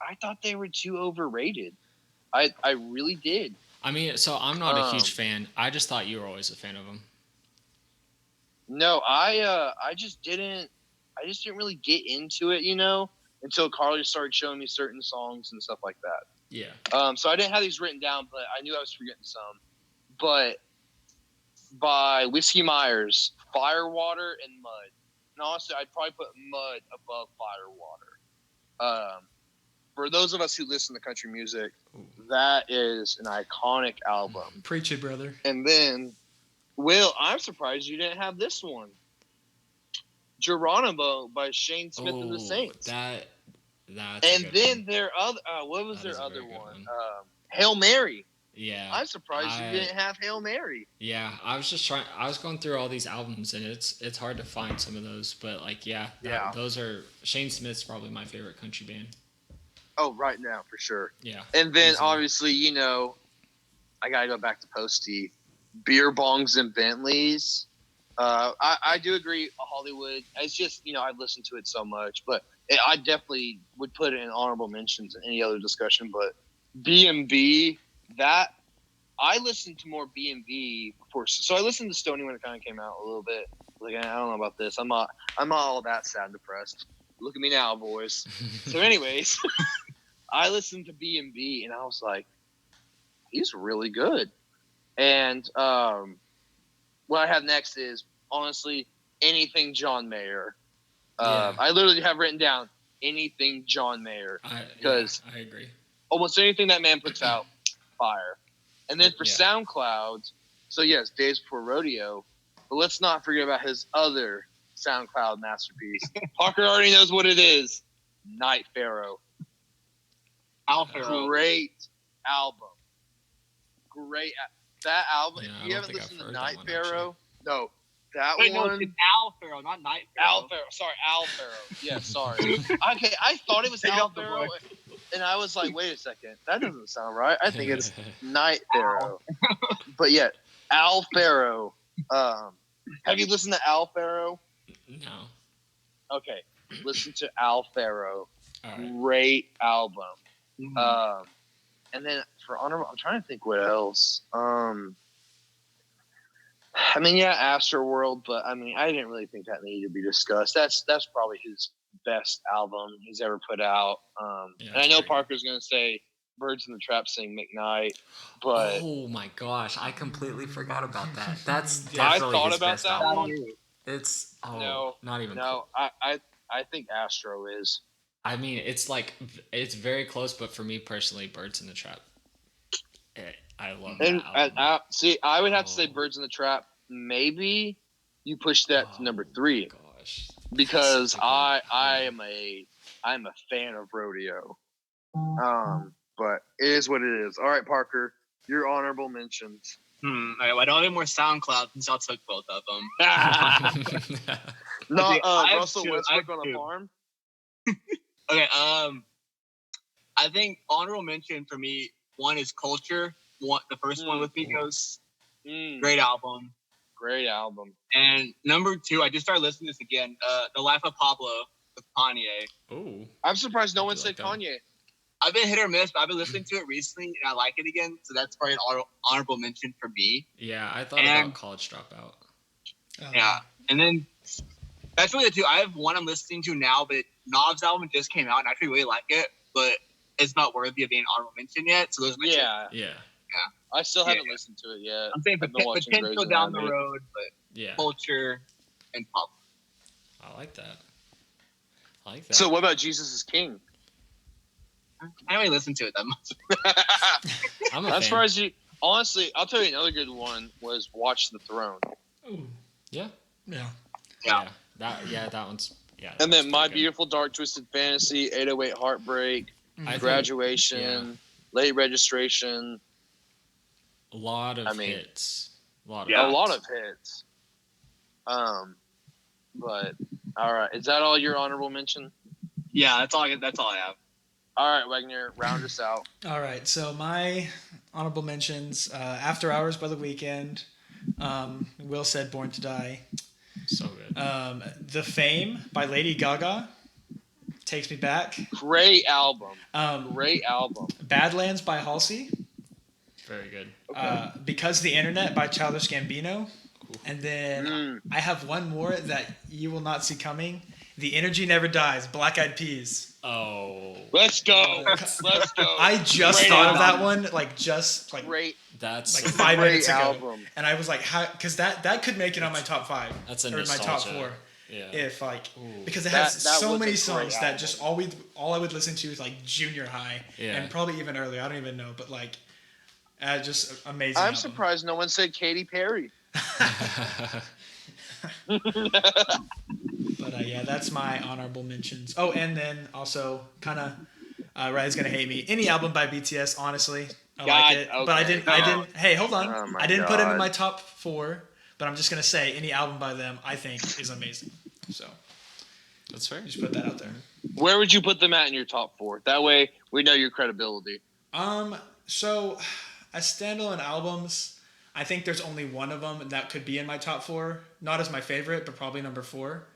I thought they were too overrated. I really did. I mean, so I'm not a huge fan. I just thought you were always a fan of them. No, I just didn't really get into it, until Carly started showing me certain songs and stuff like that. Yeah. So I didn't have these written down, but I knew I was forgetting some. But by Whiskey Myers, Firewater and Mud. And honestly, I'd probably put Mud above Firewater. For those of us who listen to country music, that is an iconic album. Preach it, brother. And then, Will, I'm surprised you didn't have this one. Geronimo by Shane Smith and the Saints. That's and then their other, what was their other one? Hail Mary. Yeah. I'm surprised you didn't have Hail Mary. Yeah, I was going through all these albums, and it's hard to find some of those, but those are Shane Smith's probably my favorite country band. Oh, right now for sure. Yeah. And then obviously, I gotta go back to Posty. Beer Bongs and Bentleys. I do agree, Hollywood. It's just I've listened to it so much, but I definitely would put it in honorable mentions in any other discussion. But B&B, that I listened to more B&B before. So I listened to Stoney when it kind of came out a little bit. Like I don't know about this. I'm not all that sad and depressed. Look at me now, boys. So, anyways, I listened to B&B and I was like, he's really good. And what I have next is honestly anything John Mayer. I literally have written down anything John Mayer because I agree. Almost anything that man puts out, fire. And then for SoundCloud, so yes, Days Before Rodeo, but let's not forget about his other SoundCloud masterpiece. Parker already knows what it is. Night Pharaoh. Great album. That album. Yeah, if you haven't listened to Night Pharaoh, actually. No. That Wait, one. no, it's Al Pharaoh, not Night Pharaoh. Al Pharaoh. Sorry, Al Pharaoh. Yeah, sorry. Okay, I thought it was Al Pharaoh, and I was like, wait a second. That doesn't sound right. I think it's Night Pharaoh. But yeah, Al Pharaoh. Have you listened to Al Pharaoh? No. Okay, listen to Al Pharaoh. Right. Great album. Mm-hmm. And then for honorable, I'm trying to think what else. I mean, Astroworld, but I mean, I didn't really think that needed to be discussed. That's probably his best album he's ever put out. And I know Parker's going to say Birds in the Trap Sing McKnight, but oh my gosh, I completely forgot about that. That's I definitely thought his about best that album. one. It's not even. No, I think Astro is. I mean, it's very close, but for me personally, Birds in the Trap. I love that album. See, I would have to say Birds in the Trap. Maybe you push that to number 3. Gosh, because I'm a fan of rodeo. But it is what it is. All right, Parker, your honorable mentions. All right, well, I don't have any more SoundCloud since y'all took both of them. Not Russell Westbrook on a farm. Okay, I think honorable mention for me, one is Culture. The first one with Migos. Great album. Great album. And number 2, I just started listening to this again. The Life of Pablo with Kanye. Oh, I'm surprised no one said Kanye. I've been hit or miss, but I've been listening to it recently and I like it again. So that's probably an honorable mention for me. Yeah, I thought about College Dropout. Yeah, and then that's really the two. I have one I'm listening to now, but Nov's album just came out and I actually really like it, but it's not worthy of being honorable mention yet. So those yeah. I still haven't listened to it yet. I'm saying potential down the road, but culture and pop. I like that. So what about Jesus is King? I don't really listen to it that much. I'm surprised you. Honestly, I'll tell you another good one was Watch the Throne. Ooh. Yeah. That one's and then My Beautiful Dark Twisted Fantasy, 808 Heartbreak, Graduation, Late Registration. A lot of hits. A lot of hits. But all right, is that all your honorable mention? Yeah, that's all I have. All right, Wegner, round us out. All right, so my honorable mentions: After Hours by The Weeknd. Will said Born to Die. So good. The Fame by Lady Gaga. Takes me back. Great album. Badlands by Halsey. Very good. Okay. Because the Internet by Childish Gambino. And then I have one more that you will not see coming. The Energy Never Dies, Black Eyed Peas. Oh. Let's go. I just thought of that one, great. That's 5 minutes ago. And I was like, how? Because that could make it on my top 5. That's a or my top 4. Yeah. If because it has so many songs that just all I would listen to is junior high and probably even earlier. I don't even know, but just amazing. I'm surprised no one said Katy Perry. But that's my honorable mentions. Oh, and then also kind of Ryan's gonna hate me. Any album by BTS, honestly, I like it. Okay. But I didn't. Hey, hold on. I didn't put it in my top 4. But I'm just gonna say any album by them I think is amazing. So that's fair. Just put that out there. Where would you put them at in your top 4? That way we know your credibility. So as standalone albums, I think there's only one of them that could be in my top 4. Not as my favorite, but probably number 4.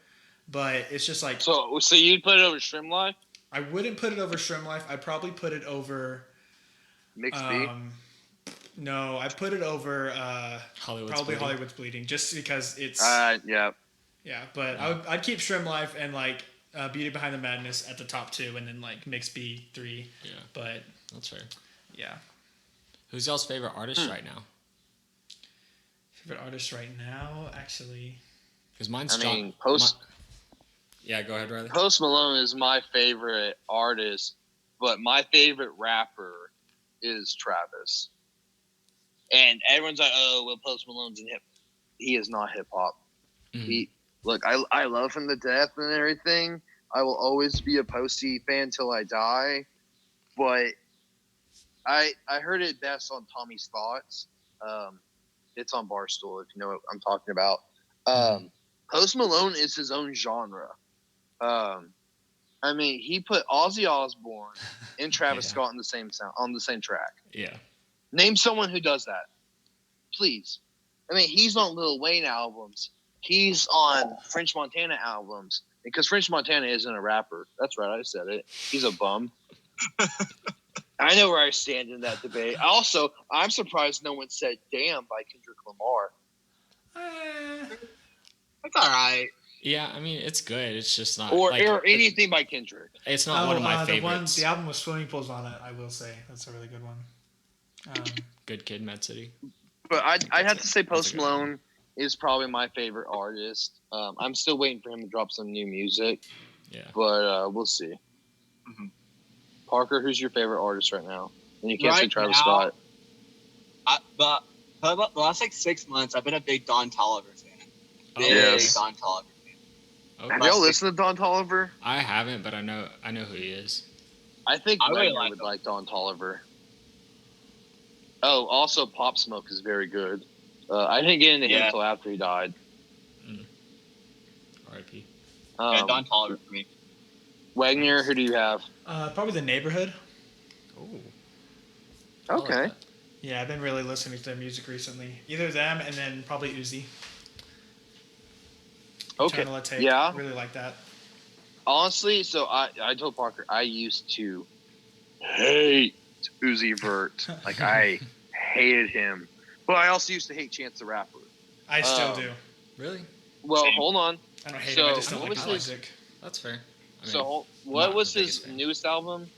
But it's just So you'd put it over Shrimp Life? I wouldn't put it over Shrimp Life. I'd probably put it over Mixed B? No, I put it over Hollywood's Bleeding, just because it's yeah. But I'd keep Shrimp Life and Beauty Behind the Madness at the top 2, and then Mix B 3. Yeah, but that's fair. Yeah. Who's y'all's favorite artist right now? Favorite artist right now, actually. Because mine's yeah, go ahead, Riley. Post Malone is my favorite artist, but my favorite rapper is Travis. And everyone's like, "Oh, well, Post Malone's in hip." He is not hip hop. Mm-hmm. I love him to death and everything. I will always be a Posty fan till I die. But I heard it best on Tommy's Thoughts. It's on Barstool, if you know what I'm talking about. Post Malone is his own genre. He put Ozzy Osbourne and Travis Scott on the same track. Yeah. Name someone who does that, please. He's on Lil Wayne albums. He's on French Montana albums. Because French Montana isn't a rapper. That's right, I said it. He's a bum. I know where I stand in that debate. Also, I'm surprised no one said "Damn" by Kendrick Lamar. That's all right. Yeah, it's good. It's just not or anything by Kendrick. It's not one of my favorites. The album with swimming pools on it, I will say that's a really good one. Good Kid, Mad City. But I'd have to say Post Malone is probably my favorite artist. I'm still waiting for him to drop some new music. Yeah. But we'll see. Mm-hmm. Parker, who's your favorite artist right now? And you can't say Travis Scott. But the last 6 months, I've been a big Don Toliver fan. Don Toliver fan. Okay. Have y'all listened to Don Toliver? I haven't, but I know who he is. I think Wegner would like Don Toliver. Oh, also Pop Smoke is very good. I didn't get into him until after he died. R.I.P. Don Toliver for me. Wegner, who do you have? Probably The Neighborhood. Oh. Okay. Yeah, I've been really listening to their music recently. Either them and then probably Uzi. Okay. Yeah. Really like that. Honestly, so I told Parker I used to hate Uzi Vert. Like, I hated him. But I also used to hate Chance the Rapper. I still do. Really? Well, hold on. I don't hate him. I just don't like his music. That's fair. What was his newest album?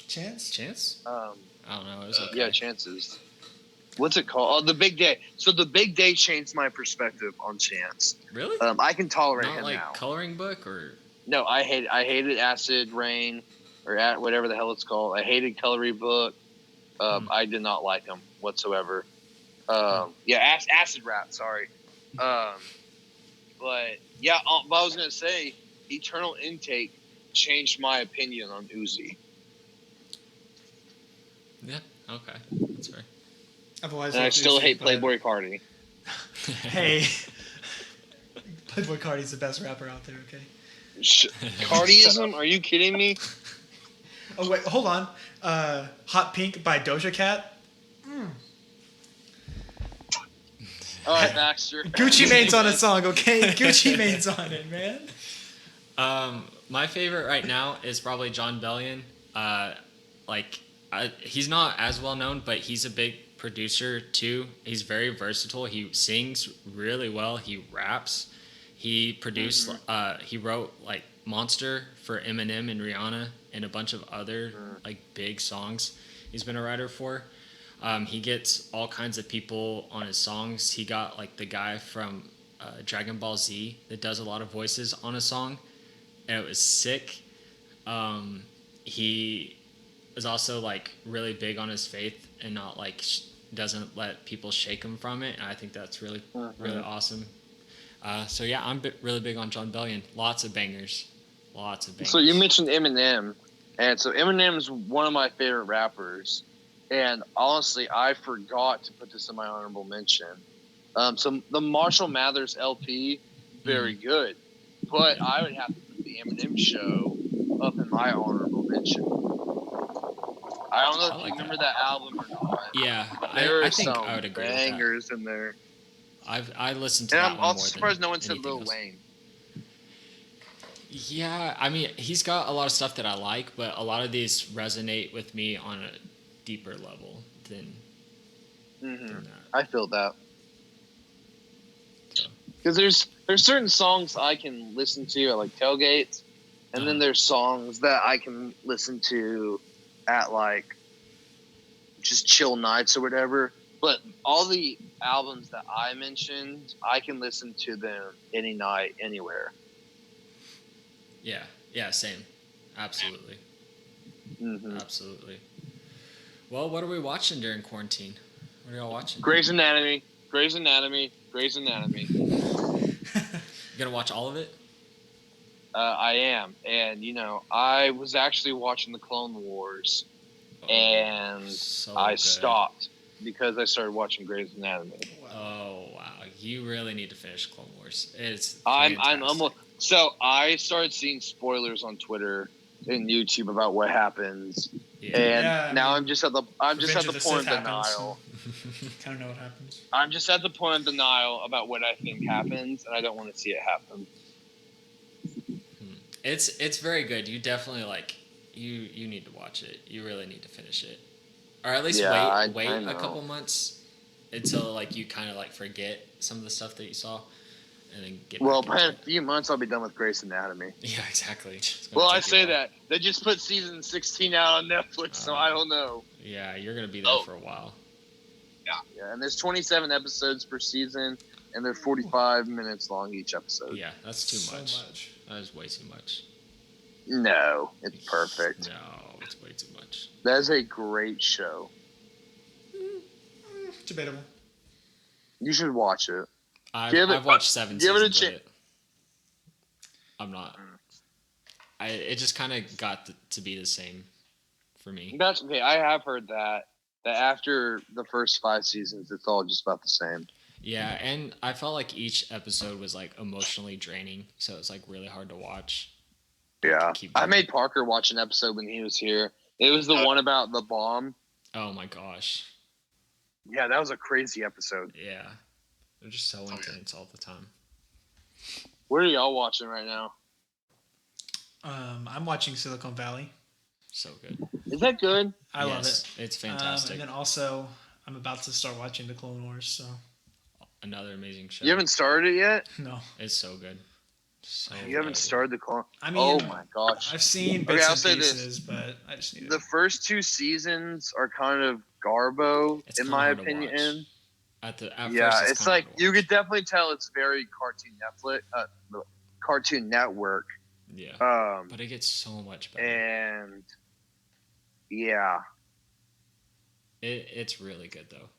Chance? I don't know. It was okay. Yeah, Chances. What's it called? Oh, The Big Day. So The Big Day changed my perspective on Chance. Really? I can tolerate him Not like now. Coloring Book or? No, I hated Acid Rain or whatever the hell it's called. I hated Coloring Book. I did not like him whatsoever. Acid Rap. Sorry. But yeah, but I was gonna say, Eternal Intake changed my opinion on Uzi. Yeah. Okay. That's fair. And I still hate Playboy Cardi. Hey, Playboy Cardi's the best rapper out there. Okay. Cardiism? Are you kidding me? Oh wait, hold on. Hot Pink by Doja Cat. All right, Baxter. Gucci Mane's on a song, okay? Gucci Mane's on it, man. My favorite right now is probably John Bellion. He's not as well known, but he's a big producer too. He's very versatile. He sings really well. He raps. He produced. He wrote like Monster for Eminem and Rihanna and a bunch of other like big songs. He's been a writer for. He gets all kinds of people on his songs. He got like the guy from Dragon Ball Z that does a lot of voices on a song, and it was sick. He is also like really big on his faith and not like doesn't let people shake him from it. And I think that's really really awesome. So yeah, I'm really big on John Bellion. Lots of bangers. So you mentioned Eminem, and so Eminem's one of my favorite rappers. And honestly, I forgot to put this in my honorable mention. So the Marshall Mathers LP, very good, but I would have to put the Eminem Show up in my honorable mention. I don't know if you remember that album or not. Yeah, there I are think some I would agree bangers in there. I listened to and that I'm one also more surprised than no one said anything Lil else. Wayne. Yeah, I mean, he's got a lot of stuff that I like, but a lot of these resonate with me on a deeper level than that. I feel that. So. Because there's certain songs I can listen to at like tailgates, and then there's songs that I can listen to at like just chill nights or whatever. But all the albums that I mentioned, I can listen to them any night, anywhere. Yeah, same. Absolutely. Mm-hmm. Absolutely. Well, what are we watching during quarantine? What are y'all watching? Grey's Anatomy. You gonna watch all of it? I am. And, I was actually watching the Clone Wars, and I stopped because I started watching Grey's Anatomy. Oh, wow. You really need to finish Clone Wars. It's I'm almost... So I started seeing spoilers on Twitter and YouTube about what happens, now I'm just at the point of denial. Kind of know what happens. I'm just at the point of denial about what I think happens, and I don't want to see it happen. It's very good. You definitely you need to watch it. You really need to finish it, or at least wait a couple months until you kind of forget some of the stuff that you saw. And then get in a few months, I'll be done with Grey's Anatomy. Yeah, exactly. Well, I say that. They just put season 16 out on Netflix, so I don't know. Yeah, you're going to be there for a while. Yeah, and there's 27 episodes per season, and they're 45 minutes long each episode. Yeah, that's too much. That is way too much. No, it's perfect. No, it's way too much. That is a great show. Debatable. You should watch it. I've watched 7 seasons of it. I'm not. It just kind of got to be the same for me. That's okay. I have heard that after the first 5 seasons, it's all just about the same. Yeah, and I felt like each episode was emotionally draining, so it's really hard to watch. Yeah, I made Parker watch an episode when he was here. It was the one about the bomb. Oh my gosh. Yeah, that was a crazy episode. Yeah. They're just so intense all the time. What are y'all watching right now? I'm watching Silicon Valley. So good. Is that good? I love it. It's fantastic. And then also, I'm about to start watching the Clone Wars. So another amazing show. You haven't started it yet? No. It's so good. You haven't started the Clone. I mean, oh my gosh! I've seen bits and pieces, but I just need the first 2 seasons are kind of garbo, in my opinion. At first, it's like you could definitely tell it's very Cartoon Network. Yeah, but it gets so much better. And yeah, it's really good though.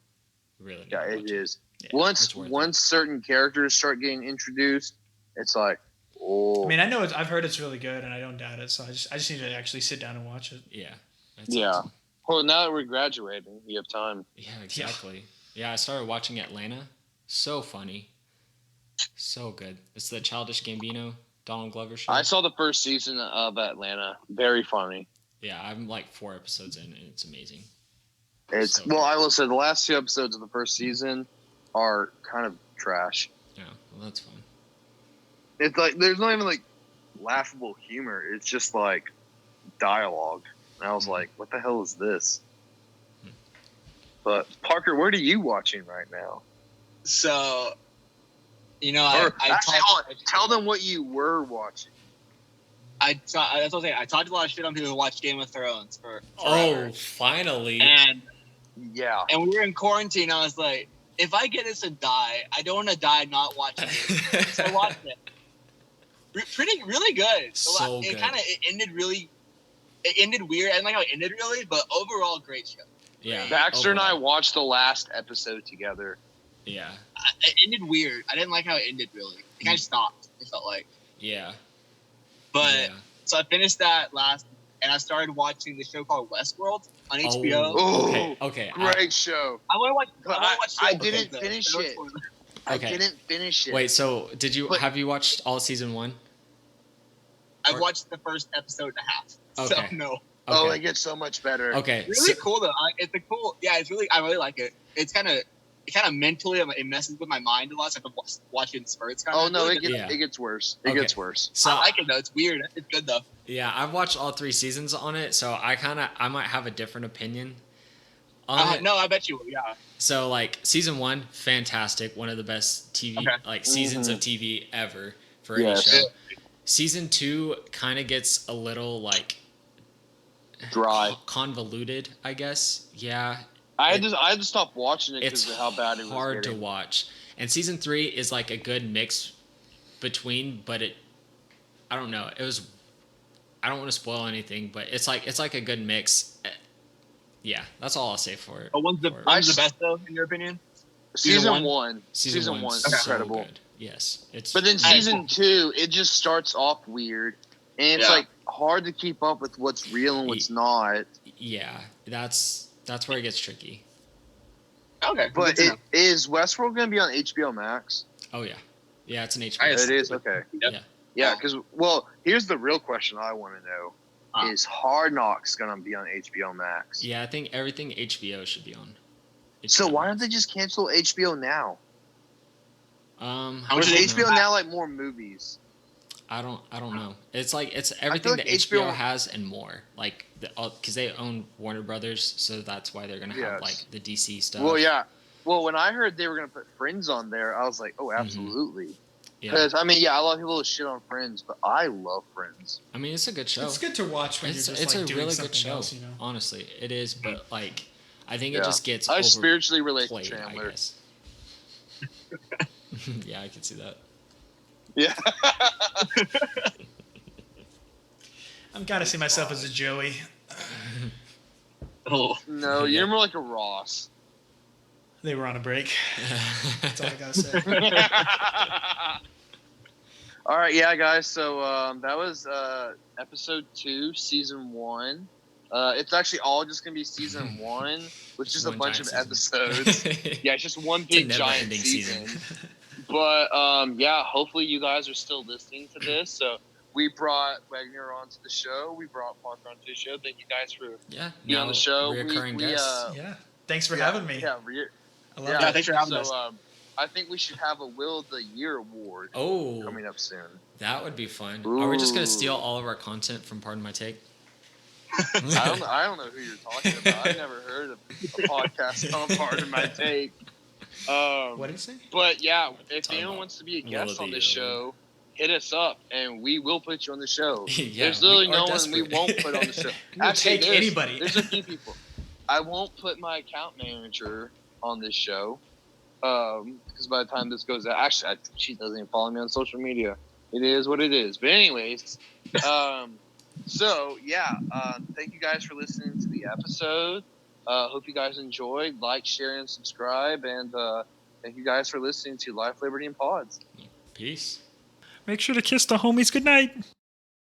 Really, yeah, it is. Yeah, once certain characters start getting introduced, it's like, oh. I mean, I know I've heard it's really good, and I don't doubt it. So I just need to actually sit down and watch it. Yeah. Awesome. Well, now that we're graduating, we have time. Yeah, exactly. Yeah, I started watching Atlanta. So funny. So good. It's the Childish Gambino, Donald Glover show. I saw the first season of Atlanta. Very funny. Yeah, I'm like 4 episodes in, and it's amazing. I will say the last 2 episodes of the first season are kind of trash. Yeah, well, that's fun. It's like there's not even like laughable humor. It's just like dialogue. And I was like, what the hell is this? But Parker, what are you watching right now? So, tell them what you were watching. That's what I'm saying. I talked a lot of shit on people who watch Game of Thrones for forever. Oh, finally. And we were in quarantine. I was like, if I get this to die, I don't want to die not watching it. So I watched it. Really good. So good. It ended really. It ended weird. I didn't like how it ended really, but overall, great show. Yeah. Baxter and I watched the last episode together. Yeah. It ended weird. I didn't like how it ended really. It kind of stopped. It felt like. Yeah. But so I finished that last, and I started watching the show called Westworld on HBO. Oh, okay. Great show. I want to watch. I didn't finish it. I didn't finish it. Wait, so have you watched all season 1? I've watched the first episode and a half. Okay. So no. Okay. Oh, it gets so much better. Okay. Really cool though. It's really. I really like it. It's kind of mentally, it messes with my mind a lot. So I have to watch it in spurts. It gets worse. It gets worse. So I like it though. It's weird. It's good though. Yeah, I've watched all 3 seasons on it, so I might have a different opinion on it. No, I bet you will. Yeah. So like season 1, fantastic, one of the best TV seasons of TV ever for any show. Season 2 kind of gets a little like dry, convoluted, I guess. Yeah. I had to stop watching it because of how bad it was. It's hard to watch. And season 3 is like a good mix between, but I don't know. I don't want to spoil anything, but it's like a good mix. Yeah, that's all I'll say for it. Oh, when's the best though, in your opinion? Season 1. Season 1 is incredible. Good. Yes, but then season 2, it just starts off weird, and it's like hard to keep up with what's real and what's not. Yeah, that's where it gets tricky. Okay, but is Westworld going to be on HBO Max? Oh yeah, it's an HBO. It is okay. Yep. Yeah, because here's the real question I want to know: is Hard Knocks going to be on HBO Max? Yeah, I think everything HBO should be on. So why don't they just cancel HBO Now? Or is HBO Now like more movies? I don't know. It's everything that HBO has and more. Like because they own Warner Brothers, so that's why they're gonna have like the DC stuff. Well, yeah. Well, when I heard they were gonna put Friends on there, I was like, oh, absolutely. Because a lot of people shit on Friends, but I love Friends. I mean, it's a good show. It's good to watch when you're just it's a doing really good show. else, Honestly, it is. But like, I think it just gets. I spiritually relate to Chandler. I guess. Yeah, I can see that. Yeah. I'm gotta see myself as a Joey. Oh no, you're more like a Ross. They were on a break. That's all I gotta say. All right, guys. So that was episode 2, season 1. It's actually all just gonna be season 1, which is a bunch of episodes. Yeah, it's just one big giant season. But hopefully you guys are still listening to this. So we brought Wegner onto the show. We brought Parker onto the show. Thank you guys for being on the show. Reoccurring guests. Thanks for having me. Yeah, I love it. Thanks for having us. I think we should have a Will of the Year award coming up soon. That would be fun. Ooh. Are we just gonna steal all of our content from Pardon My Take? I don't know who you're talking about. I've never heard of a podcast called Pardon My Take. What did he say? But yeah, if anyone wants to be a guest on this show, hit us up and we will put you on the show. There's literally no one we won't put on the show. Actually, take anybody. There's a few people. I won't put my account manager on this show because by the time this goes out, actually, she doesn't even follow me on social media. It is what it is. But anyways, so yeah, thank you guys for listening to the episode. Hope you guys enjoyed. Like, share, and subscribe. And thank you guys for listening to Life, Liberty, and Pods. Peace. Make sure to kiss the homies goodnight.